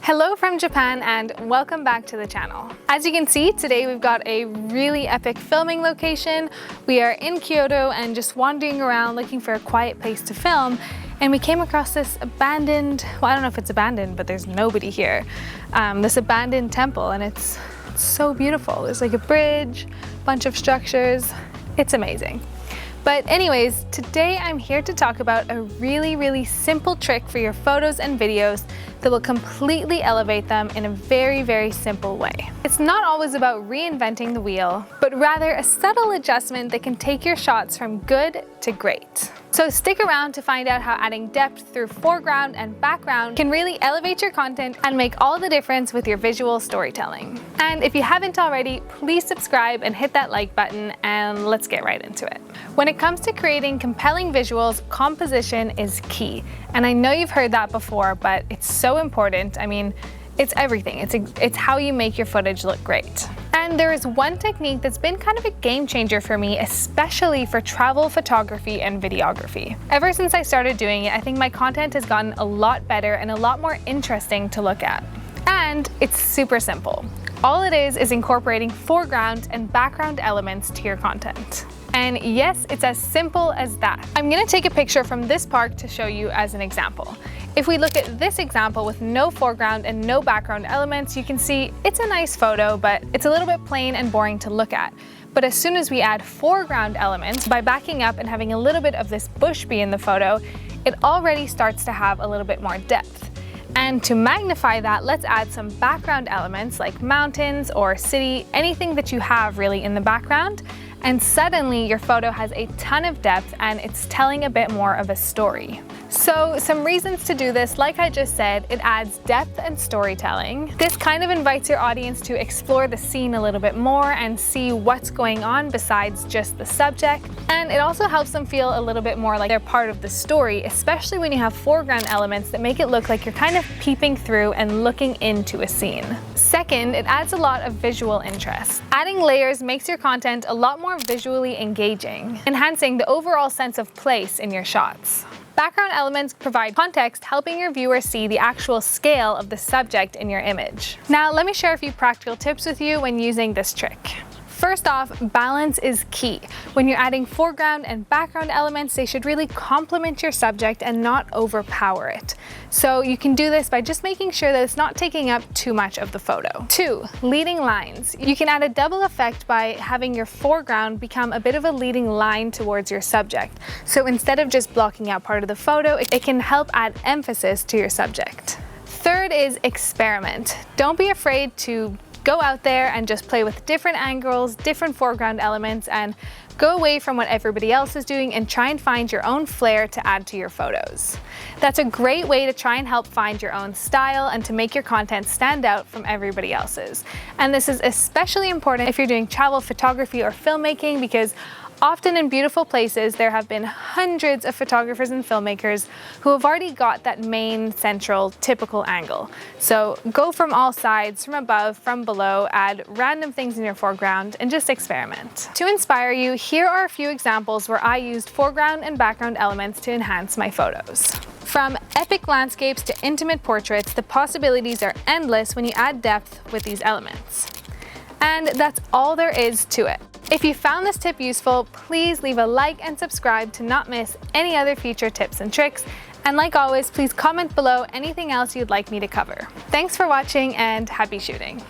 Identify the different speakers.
Speaker 1: Hello from Japan and welcome back to the channel. As you can see, today we've got a really epic filming location. We are in Kyoto and just wandering around looking for a quiet place to film, and we came across this abandoned, well, I don't know if it's abandoned, but there's nobody here. This abandoned temple, and it's so beautiful. There's like a bridge, bunch of structures. It's amazing. But anyways, today I'm here to talk about a really simple trick for your photos and videos that will completely elevate them in a very simple way. It's not always about reinventing the wheel, but rather a subtle adjustment that can take your shots from good to great. So stick around to find out how adding depth through foreground and background can really elevate your content and make all the difference with your visual storytelling. And if you haven't already, please subscribe and hit that like button, and let's get right into it. When it comes to creating compelling visuals, composition is key. And I know you've heard that before, but it's so important. I mean, it's everything. It's how you make your footage look great. And there is one technique that's been kind of a game changer for me, especially for travel photography and videography. Ever since I started doing it, I think my content has gotten a lot better and a lot more interesting to look at. And it's super simple. All it is incorporating foreground and background elements to your content. And yes, it's as simple as that. I'm gonna take a picture from this park to show you as an example. If we look at this example with no foreground and no background elements, you can see it's a nice photo, but it's a little bit plain and boring to look at. But as soon as we add foreground elements, by backing up and having a little bit of this bush be in the photo, it already starts to have a little bit more depth. And to magnify that, let's add some background elements like mountains or city, anything that you have really in the background. And suddenly your photo has a ton of depth and it's telling a bit more of a story. So some reasons to do this, like I just said, it adds depth and storytelling. This kind of invites your audience to explore the scene a little bit more and see what's going on besides just the subject. And it also helps them feel a little bit more like they're part of the story, especially when you have foreground elements that make it look like you're kind of peeping through and looking into a scene. Second, it adds a lot of visual interest. Adding layers makes your content a lot more visually engaging, enhancing the overall sense of place in your shots. Background elements provide context, helping your viewers see the actual scale of the subject in your image. Now, let me share a few practical tips with you when using this trick. First off, balance is key. When you're adding foreground and background elements, they should really complement your subject and not overpower it. So you can do this by just making sure that it's not taking up too much of the photo. 2, leading lines. You can add a double effect by having your foreground become a bit of a leading line towards your subject. So instead of just blocking out part of the photo, it can help add emphasis to your subject. Third is experiment. Don't be afraid to go out there and just play with different angles, different foreground elements, and go away from what everybody else is doing and try and find your own flair to add to your photos. That's a great way to try and help find your own style and to make your content stand out from everybody else's. And this is especially important if you're doing travel photography or filmmaking, because often in beautiful places, there have been hundreds of photographers and filmmakers who have already got that main central typical angle. So go from all sides, from above, from below, add random things in your foreground and just experiment. To inspire you, here are a few examples where I used foreground and background elements to enhance my photos. From epic landscapes to intimate portraits, the possibilities are endless when you add depth with these elements. And that's all there is to it. If you found this tip useful, please leave a like and subscribe to not miss any other future tips and tricks. And like always, please comment below anything else you'd like me to cover. Thanks for watching and happy shooting.